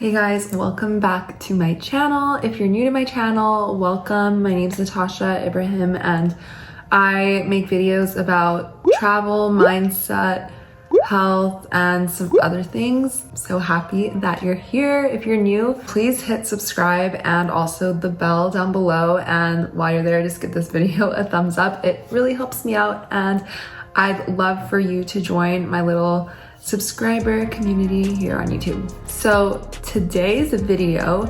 Hey guys, welcome back to my channel. If you're new to my channel, welcome. My name's Natasha, Ibrahim, and I make videos about travel, mindset, health, and some other things. So happy that you're here. If you're new, please hit subscribe and also the bell down below. And while you're there, just give this video a thumbs up. It really helps me out, and I'd love for you to join my little subscriber community here on YouTube. So today's video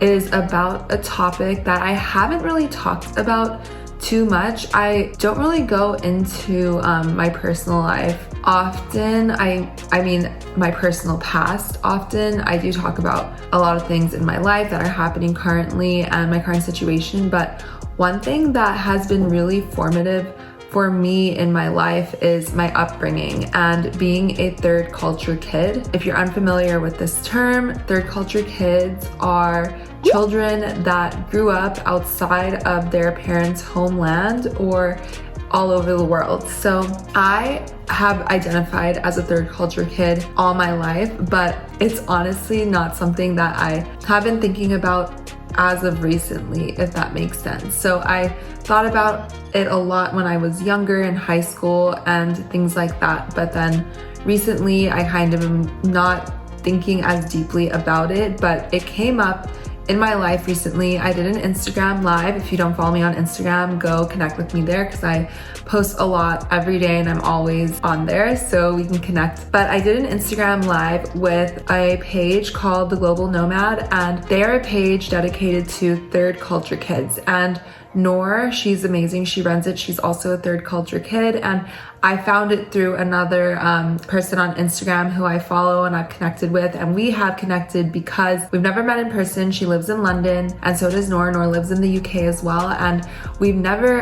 is about a topic that I haven't really talked about too much. I don't really go into my personal life often. I mean my personal past often. I do talk about a lot of things in my life that are happening currently and my current situation, but one thing that has been really formative for me in my life is my upbringing and being a third culture kid. If you're unfamiliar with this term, third culture kids are children that grew up outside of their parents' homeland or all over the world. So I have identified as a third culture kid all my life, but it's honestly not something that I have been thinking about as of recently, if that makes sense. So I thought about it a lot when I was younger in high school and things like that, but then recently I kind of am not thinking as deeply about it, but it came up in my life recently. I did an Instagram live. If you don't follow me on Instagram, go connect with me there because I post a lot every day and I'm always on there so we can connect. But I did an Instagram live with a page called The Global Nomad, and they're a page dedicated to third culture kids. And Noor, she's amazing. She runs it. She's also a third culture kid, and I found it through another person on Instagram who I follow and I've connected with, and we have connected because we've never met in person. She lives in London and so does Noor. Noor lives in the UK as well, and we've never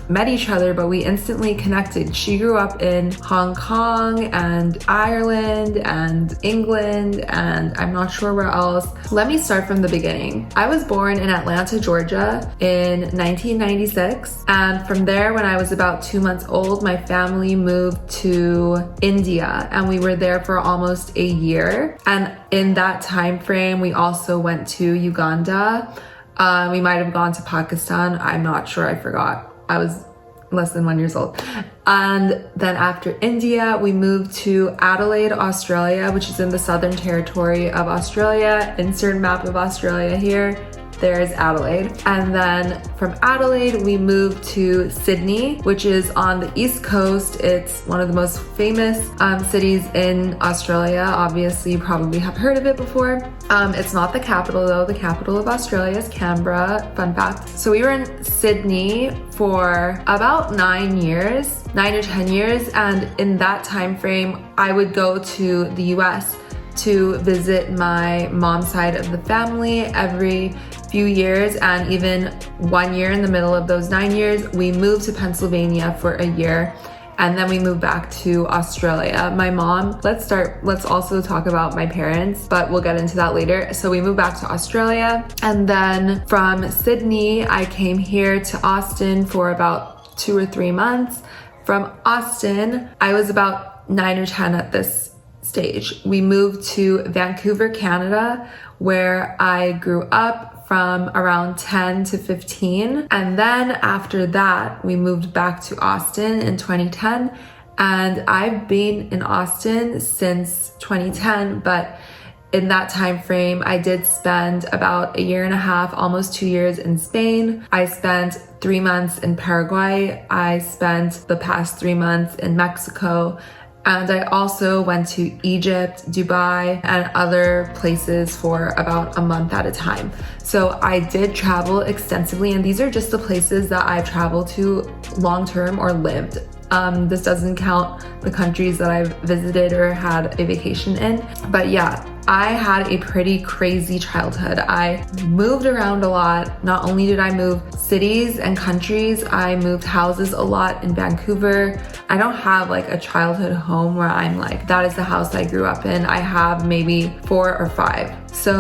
met each other, but we instantly connected. She grew up in Hong Kong and Ireland and England and I'm not sure where else. Let me start from the beginning. I was born in Atlanta, Georgia in 1996, and from there, when I was about 2 months old, my family moved to India and we were there for almost a year. And in that time frame, we also went to Uganda. We might have gone to Pakistan. I'm not sure. I forgot. I was less than 1 year old. And then after India, we moved to Adelaide, Australia, which is in the Southern Territory of Australia. Insert map of Australia here. There's Adelaide. And then from Adelaide, we moved to Sydney, which is on the East Coast. It's one of the most famous cities in Australia. Obviously, you probably have heard of it before. It's not the capital though. The capital of Australia is Canberra, fun fact. So we were in Sydney for about 9 or 10 years. And in that time frame, I would go to the US to visit my mom's side of the family every few years, and even 1 year in the middle of those 9 years, we moved to Pennsylvania for a year, and then we moved back to Australia. My mom, let's also talk about my parents, but we'll get into that later. So we moved back to Australia, and then from Sydney, I came here to Austin for about 2 or 3 months. From Austin, I was about 9 or 10 at this stage. We moved to Vancouver, Canada, where I grew up from around 10 to 15. And then after that, we moved back to Austin in 2010. And I've been in Austin since 2010, but in that time frame, I did spend about 1.5 years, almost 2 years in Spain. I spent 3 months in Paraguay. I spent the past 3 months in Mexico. And I also went to Egypt, Dubai, and other places for about a month at a time. So I did travel extensively, and these are just the places that I've traveled to long-term or lived. This doesn't count the countries that I've visited or had a vacation in. But yeah, I had a pretty crazy childhood. I moved around a lot. Not only did I move cities and countries, I moved houses a lot in Vancouver. I don't have like a childhood home where I'm like, that is the house I grew up in. I have maybe 4 or 5. So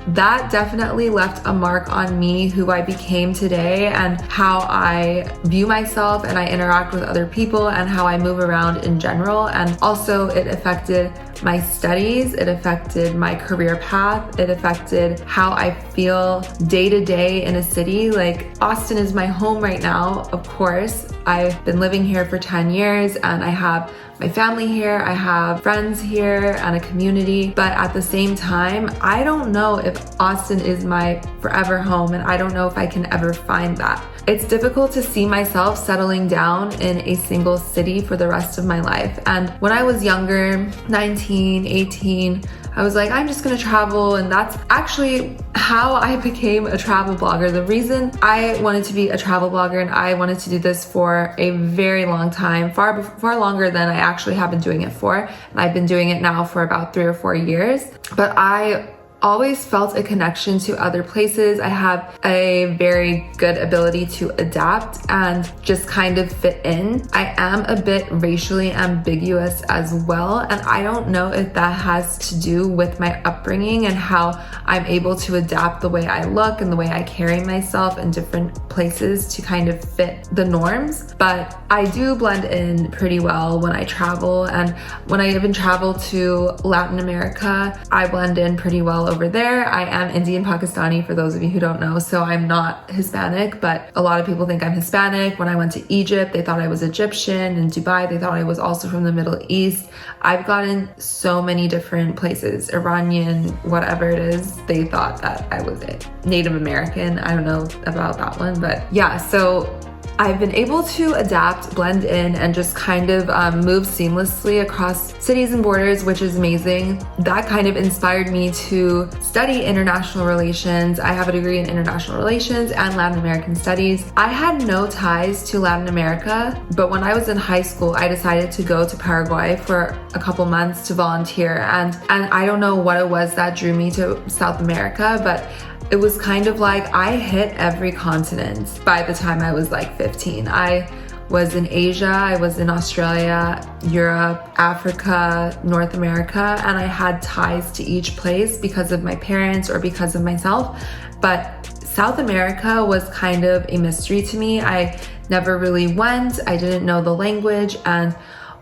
that definitely left a mark on me, who I became today, and how I view myself and I interact with other people and how I move around in general. And also it affected my studies, it affected my career path, it affected how I feel day to day in a city. Like, Austin is my home right now, of course. I've been living here for 10 years and I have my family here, I have friends here and a community, but at the same time, I don't know if Austin is my forever home, and I don't know if I can ever find that. It's difficult to see myself settling down in a single city for the rest of my life. And when I was younger, 19, 18, I was like, I'm just gonna travel, and that's actually how I became a travel blogger. The reason I wanted to be a travel blogger and I wanted to do this for a very long time, far longer than I actually have been doing it for, and I've been doing it now for about 3 or 4 years, but I always felt a connection to other places. I have a very good ability to adapt and just kind of fit in. I am a bit racially ambiguous as well, and I don't know if that has to do with my upbringing and how I'm able to adapt the way I look and the way I carry myself in different places to kind of fit the norms. But I do blend in pretty well when I travel, and when I even travel to Latin America, I blend in pretty well over there. I am Indian Pakistani, for those of you who don't know, so I'm not Hispanic, but a lot of people think I'm Hispanic. When I went to Egypt, they thought I was Egyptian. In Dubai, they thought I was also from the Middle East. I've gotten so many different places, Iranian, whatever it is, they thought that I was Native American. I don't know about that one, but yeah, so I've been able to adapt, blend in, and just kind of move seamlessly across cities and borders, which is amazing. That kind of inspired me to study international relations. I have a degree in international relations and Latin American studies. I had no ties to Latin America, but when I was in high school, I decided to go to Paraguay for a couple months to volunteer. And I don't know what it was that drew me to South America, but it was kind of like I hit every continent by the time I was like 15. I was in Asia, I was in Australia, Europe, Africa, North America, and I had ties to each place because of my parents or because of myself. But South America was kind of a mystery to me. I never really went, I didn't know the language and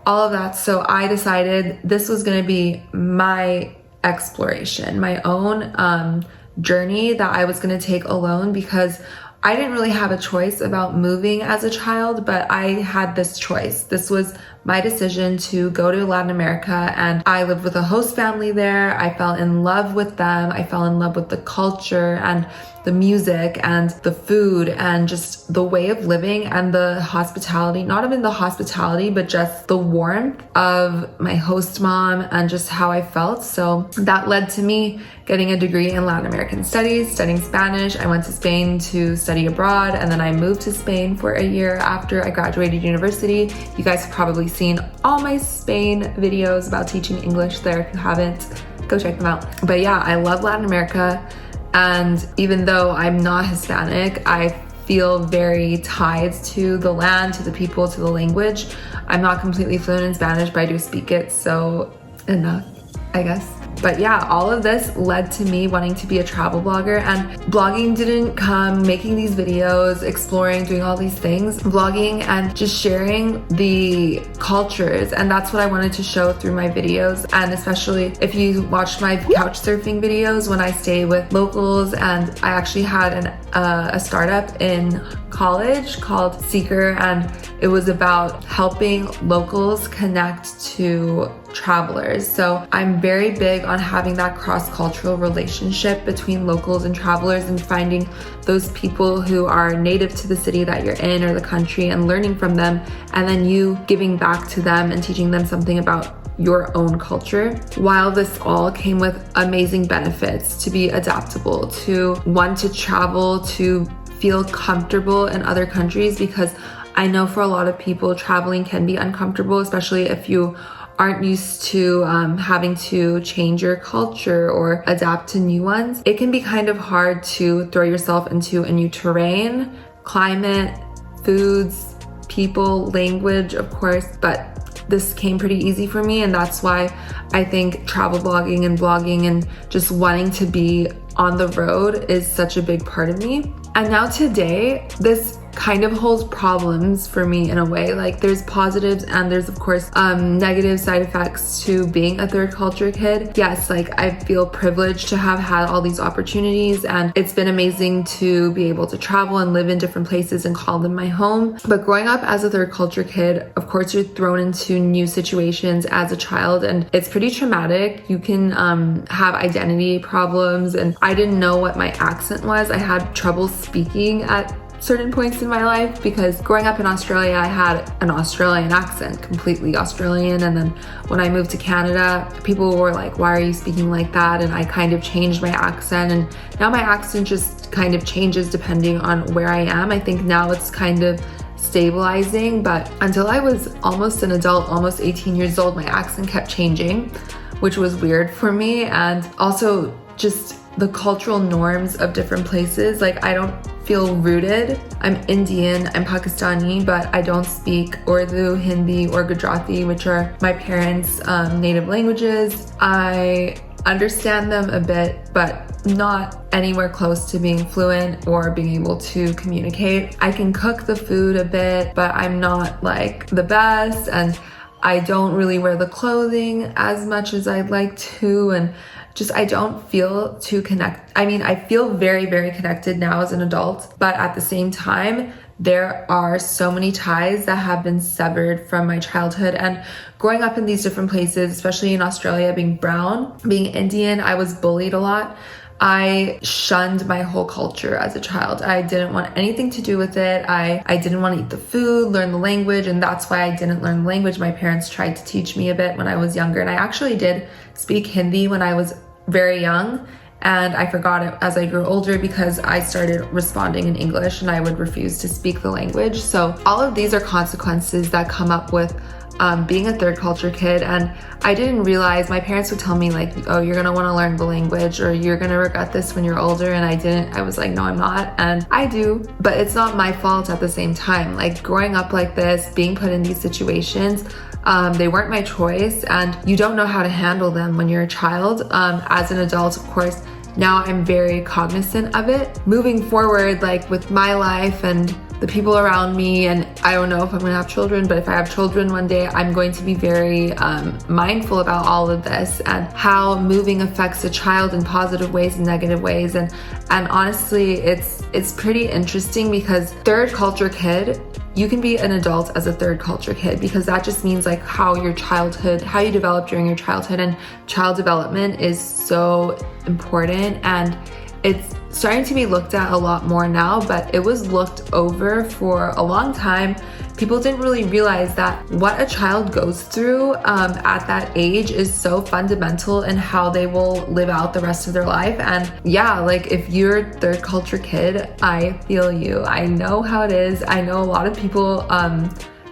all of that. So I decided this was gonna be my exploration, my own journey that I was going to take alone, because I didn't really have a choice about moving as a child, but I had this choice. This was my decision to go to Latin America, and I lived with a host family there. I fell in love with them. I fell in love with the culture and the music and the food and just the way of living and the hospitality, not even the hospitality, but just the warmth of my host mom and just how I felt. So that led to me getting a degree in Latin American studies, studying Spanish. I went to Spain to study abroad, and then I moved to Spain for a year after I graduated university. You guys have probably seen all my Spain videos about teaching English there. If you haven't, go check them out. But yeah, I love Latin America. And even though I'm not Hispanic, I feel very tied to the land, to the people, to the language. I'm not completely fluent in Spanish, but I do speak it, so enough, I guess. But yeah, all of this led to me wanting to be a travel blogger, and blogging didn't come making these videos, exploring, doing all these things. Vlogging and just sharing the cultures, and that's what I wanted to show through my videos. And especially if you watched my couch surfing videos when I stay with locals, and I actually had a startup in college called Seeker, and it was about helping locals connect to travelers. So I'm very big on having that cross-cultural relationship between locals and travelers, and finding those people who are native to the city that you're in or the country and learning from them, and then you giving back to them and teaching them something about your own culture. While this all came with amazing benefits, to be adaptable, to want to travel, to feel comfortable in other countries, because I know for a lot of people traveling can be uncomfortable, especially if you aren't used to having to change your culture or adapt to new ones. It can be kind of hard to throw yourself into a new terrain, climate, foods, people, language, of course, but this came pretty easy for me, and that's why I think travel blogging and blogging and just wanting to be on the road is such a big part of me. And now today, this kind of holds problems for me in a way. Like there's positives and there's of course negative side effects to being a third culture kid. Yes, like I feel privileged to have had all these opportunities, and it's been amazing to be able to travel and live in different places and call them my home. But growing up as a third culture kid, of course you're thrown into new situations as a child, and it's pretty traumatic. You can have identity problems, and I didn't know what my accent was. I had trouble speaking at certain points in my life because growing up in Australia, I had an Australian accent, completely Australian. And then when I moved to Canada, people were like, why are you speaking like that? And I kind of changed my accent, and now my accent just kind of changes depending on where I am. I think now it's kind of stabilizing, but until I was almost an adult, almost 18 years old, my accent kept changing, which was weird for me. And also just the cultural norms of different places. Like I don't feel rooted. I'm Indian, I'm Pakistani, but I don't speak Urdu, Hindi, or Gujarati, which are my parents' native languages. I understand them a bit, but not anywhere close to being fluent or being able to communicate. I can cook the food a bit, but I'm not like the best, and I don't really wear the clothing as much as I'd like to, and just I don't feel too connected. I mean, I feel very, very connected now as an adult, but at the same time, there are so many ties that have been severed from my childhood. And growing up in these different places, especially in Australia, being brown, being Indian, I was bullied a lot. I shunned my whole culture as a child. I didn't want anything to do with it. I didn't want to eat the food, learn the language, and that's why I didn't learn the language. My parents tried to teach me a bit when I was younger, and I actually did speak Hindi when I was very young, and I forgot it as I grew older because I started responding in English and I would refuse to speak the language. So all of these are consequences that come up with being a third culture kid. And I didn't realize, my parents would tell me like, oh, you're gonna wanna learn the language or you're gonna regret this when you're older. And I didn't. I was like, no, I'm not. And I do, but it's not my fault at the same time. Like growing up like this, being put in these situations, they weren't my choice, and you don't know how to handle them when you're a child. As an adult, of course, now I'm very cognizant of it. Moving forward, like with my life and the people around me, and I don't know if I'm gonna have children, but if I have children one day, I'm going to be very mindful about all of this and how moving affects a child in positive ways and negative ways. And honestly, it's pretty interesting because third culture kid, you can be an adult as a third culture kid, because that just means like how you develop during your childhood, and child development is so important, and it's starting to be looked at a lot more now, but it was looked over for a long time. People didn't really realize that what a child goes through at that age is so fundamental in how they will live out the rest of their life. And yeah, like if you're a third culture kid, I feel you. I know how it is. I know a lot of people,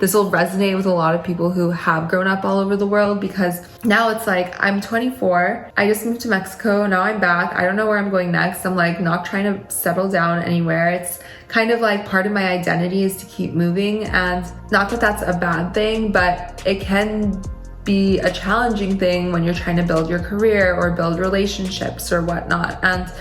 this will resonate with a lot of people who have grown up all over the world, because now it's like, I'm 24, I just moved to Mexico, now I'm back, I don't know where I'm going next. I'm like not trying to settle down anywhere. It's kind of like part of my identity is to keep moving, and not that that's a bad thing, but it can be a challenging thing when you're trying to build your career or build relationships or whatnot. And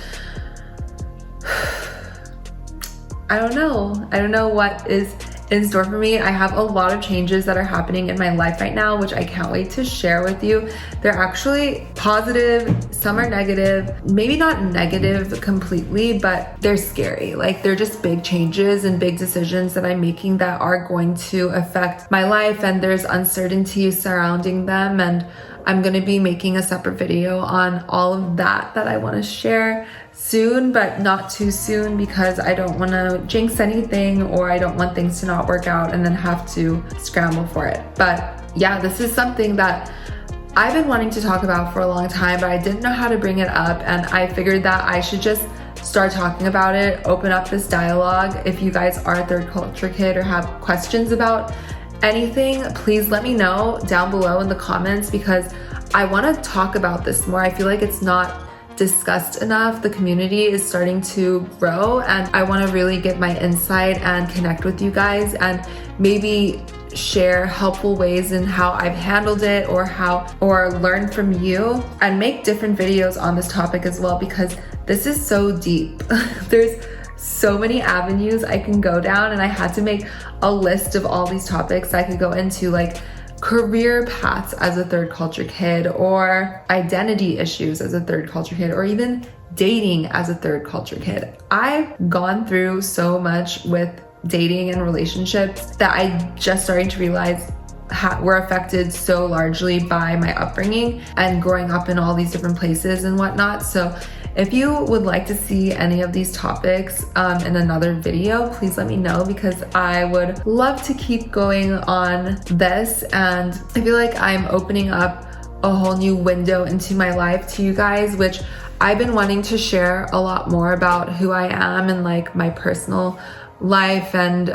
I don't know what is in store for me. I have a lot of changes that are happening in my life right now, which I can't wait to share with you. They're actually positive, some are negative, maybe not negative completely, but they're scary. Like they're just big changes and big decisions that I'm making that are going to affect my life, and there's uncertainty surrounding them. And I'm gonna be making a separate video on all of that I wanna share soon, but not too soon, because I don't want to jinx anything, or I don't want things to not work out and then have to scramble for it. But yeah, this is something that I've been wanting to talk about for a long time, but I didn't know how to bring it up, and I figured that I should just start talking about it, open up this dialogue. If you guys are a third culture kid or have questions about anything, please let me know down below in the comments, because I want to talk about this more. I feel like it's not discussed enough. The community is starting to grow, and I want to really get my insight and connect with you guys, and maybe share helpful ways in how I've handled it, or learn from you, and make different videos on this topic as well, because this is so deep. There's so many avenues I can go down, and I had to make a list of all these topics I could go into, like career paths as a third culture kid, or identity issues as a third culture kid, or even dating as a third culture kid. I've gone through so much with dating and relationships that I just starting to realize were affected so largely by my upbringing and growing up in all these different places and whatnot. So if you would like to see any of these topics in another video, please let me know, because I would love to keep going on this. And I feel like I'm opening up a whole new window into my life to you guys, which I've been wanting to share a lot more about who I am and like my personal life and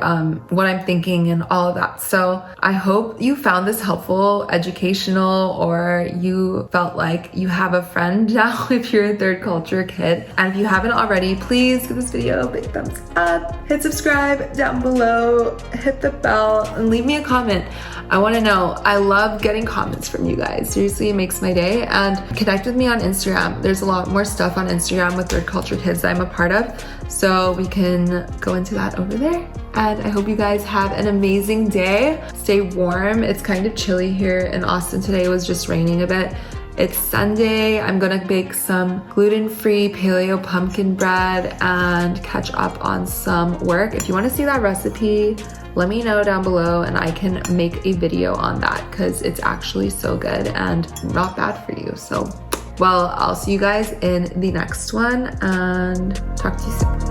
what I'm thinking and all of that. So I hope you found this helpful, educational, or you felt like you have a friend now if you're a third culture kid. And if you haven't already, please give this video a big thumbs up, hit subscribe down below, hit the bell, and leave me a comment. I want to know. I love getting comments from you guys. Seriously, it makes my day. And connect with me on Instagram. There's a lot more stuff on Instagram with third culture kids that I'm a part of, so we can go into that over there. And I hope you guys have an amazing day. Stay warm. It's kind of chilly here in Austin today. It was just raining a bit. It's Sunday. I'm gonna bake some gluten-free paleo pumpkin bread and catch up on some work. If you want to see that recipe, let me know down below and I can make a video on that, because it's actually so good and not bad for you. So, well, I'll see you guys in the next one and talk to you soon.